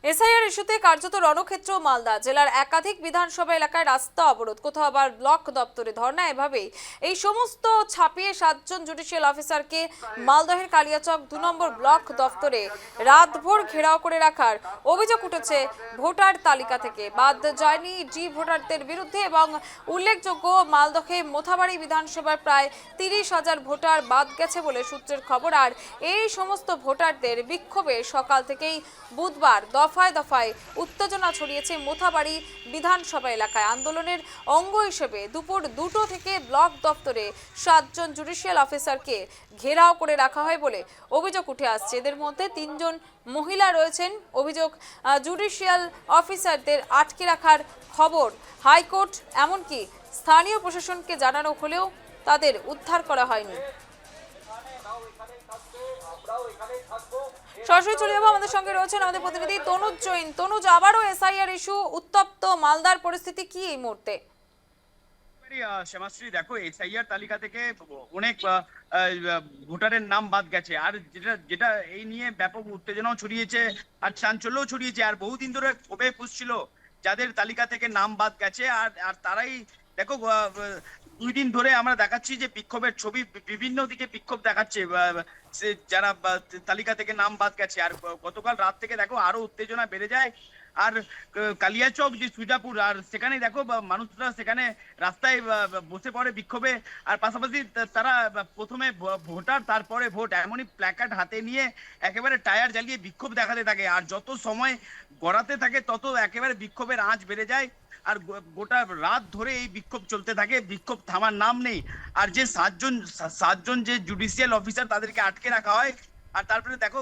SIR ইস্যুতে কার্যত রণক্ষেত্র মালদা জেলার একাধিক বিধানসভা এলাকায় রাস্তা অবরোধ, কোথাও আবার ব্লক দপ্তরে ধর্ণা। এভাবেই এই সমস্ত ছাপিয়ে 7 জন জুডিশিয়াল অফিসারকে মালদহের কালিয়াচক 2 নম্বর ব্লক দপ্তরে রাতভর ঘেরাও করে রাখার অভিযোগ উঠেছে ভোটার তালিকা থেকে বাদ যায়নি জি ভোটারদের বিরুদ্ধে। এবং উল্লেখযোগ্য, মালদহে মোথাবাড়ি বিধানসভার প্রায় 30,000 ভোটার বাদ গেছে বলে সূত্রের খবর। আর এই সমস্ত ভোটারদের বিক্ষোভে সকাল থেকেই বুধবার দফায় দফায় উত্তেজনা ছড়িয়েছে মোথাবাড়ি বিধানসভা এলাকায়। আন্দোলনের অঙ্গ হিসেবে দুপুর 2টো থেকে ব্লক দপ্তরে 7 জন জুডিশিয়াল অফিসারকে ঘেরাও করে রাখা হয় বলে অভিযোগ উঠে আসছে। এদের মধ্যে 3 জন মহিলা রয়েছেন। অভিযোগ, জুডিশিয়াল অফিসারদের আটকে রাখার খবর হাইকোর্ট এমনকি স্থানীয় প্রশাসনকে জানানো হলেও তাদের উদ্ধার করা হয়নি। সরাসরি চলে যাবো, আমাদের সঙ্গে রয়েছেন আমাদের প্রতিনিধি তনুজ জৈন। তনুজ, আবারও এসআইআর ইস্যু উত্তপ্ত মালদার পরিস্থিতি কি এই মুহূর্তে? শ্যামাশ্রী, দেখো, এসআইআর তালিকা থেকে অনেক ভোটারের নাম বাদ গেছে। আর যেটা এই নিয়ে ব্যাপক উত্তেজনাও ছড়িয়েছে আর চাঞ্চল্যও ছড়িয়েছে। আর বহুদিন ধরে ক্ষোভে পুষছিল যাদের তালিকা থেকে নাম বাদ গেছে। আর তারাই দেখো, 2 দিন ধরে আমরা দেখাচ্ছি যে বিক্ষোভের ছবি, বিভিন্ন দিকে বিক্ষোভ দেখাচ্ছে যারা তালিকা থেকে নাম বাদ গেছে। আর গতকাল রাত থেকে দেখো আরো উত্তেজনা বেড়ে যায়। আর কালিয়াচক যে সুজাপুর, আর সেখানে দেখো মানুষরা সেখানে রাস্তায় বসে পড়ে বিক্ষোভে। আর পাশাপাশি তারা প্রথমে ভোটার তারপরে ভোট এমনই প্ল্যাকার্ড হাতে নিয়ে একেবারে টায়ার জ্বালিয়ে বিক্ষোভ দেখাতে থাকে। আর যত সময় গড়াতে থাকে তত একেবারে বিক্ষোভের আঁচ বেড়ে যায়। আর গোটা রাত ধরে এই বিক্ষোভ চলতে থাকে, বিক্ষোভ থামার নাম নেই। আর যে 7 জন যে জুডিশিয়াল অফিসার তাদেরকে আটকে রাখা হয়। আর তারপরে দেখো,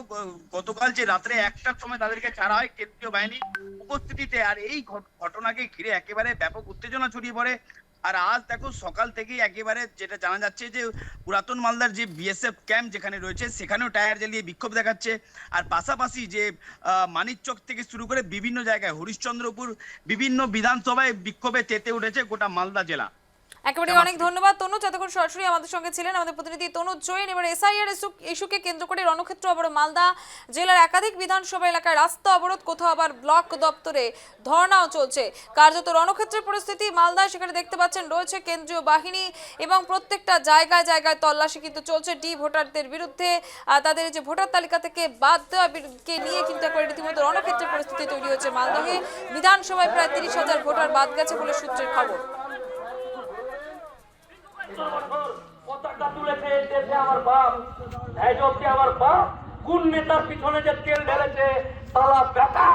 গতকাল যে রাত্রে 1টার সময় তাদেরকে ছাড়া হয় কেন্দ্রীয় বাহিনী উপস্থিতিতে। আর এই ঘটনাকে ঘিরে একেবারে ব্যাপক উত্তেজনা ছড়িয়ে পড়ে। আর আজ দেখো সকাল থেকেই একেবারে যেটা জানা যাচ্ছে যে পুরাতন মালদার যে বিএসএফ ক্যাম্প যেখানে রয়েছে সেখানেও টায়ার জ্বালিয়ে বিক্ষোভ দেখাচ্ছে। আর পাশাপাশি যে মানিকচক থেকে শুরু করে বিভিন্ন জায়গায় হরিশ্চন্দ্রপুর বিভিন্ন বিধানসভায় বিক্ষোভে চেতে উঠেছে গোটা মালদা জেলা। একেবারে অনেক ধন্যবাদ তনুজ, এতক্ষণ সরাসরি আমাদের সঙ্গে ছিলেন আমাদের প্রতিনিধি তনুজ জৈন। এবার এসআইআর ইস্যুকে কেন্দ্র করে রণক্ষেত্র আবার মালদা জেলার একাধিক বিধানসভা এলাকায় রাস্তা অবরোধ, কোথাও আবার ব্লক দপ্তরে ধর্ণাও চলছে। কার্যত রণক্ষেত্রের পরিস্থিতি মালদায়, সেখানে দেখতে পাচ্ছেন রয়েছে কেন্দ্রীয় বাহিনী এবং প্রত্যেকটা জায়গায় জায়গায় তল্লাশি কিন্তু চলছে ডি ভোটারদের বিরুদ্ধে। তাদের যে ভোটার তালিকা থেকে বাদ দেওয়াকে নিয়ে কিন্তু একবার রীতিমতো রণক্ষেত্রের পরিস্থিতি তৈরি হয়েছে মালদহে। বিধানসভায় প্রায় 30,000 ভোটার বাদ গেছে বলে সূত্রের খবর। পতাকা তুলেছে দেশে আমার বাপ, আমার বাপ কোন নেতার পিছনে যে তেল ঢেলেছে তালা বেটা।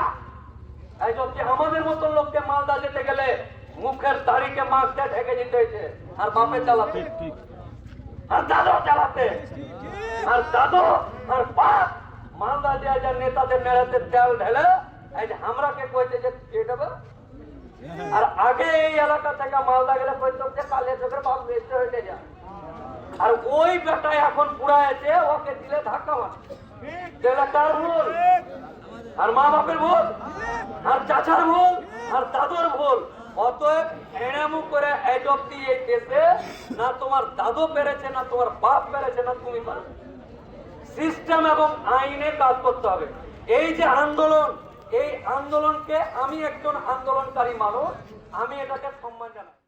আমাদের মতো লোককে মালদা যেতে গেলে মুখের দাড়িকে মাস্কে ঢেকে দিতে হয়েছে। আর বাপে চালাতে, আর দাদু চালাতে, আর দাদু আর বাপ মালদা যে নেতাদের নেড়াতে তেল ঢেলে এই যে আমরাকে কইতে যে দেবে। আর আগে এই এলাকা থেকে মালদা গেলে কইতো যে কালে চোখের বাপ বেঁচে হয়ে যায়। আর ওই বেটা এখন পুরা আছে, ওকে দিলে ধাক্কা মারে। তার ভুল, আর মা বাপের ভুল, আর চাচার ভুল, আর দাদুর ভুল। অতএব এনামু করে এই অব্দি এই দেশে না তোমার দাদু পেরেছে, না তোমার বাপ পেরেছে, না তুমি পারো। সিস্টেম এবং আইনে কাজ করতে হবে। এই যে আন্দোলন, এই আন্দোলনকে আমি একজন আন্দোলনকারী মানুষ, আমি এটাকে সম্মান জানাই।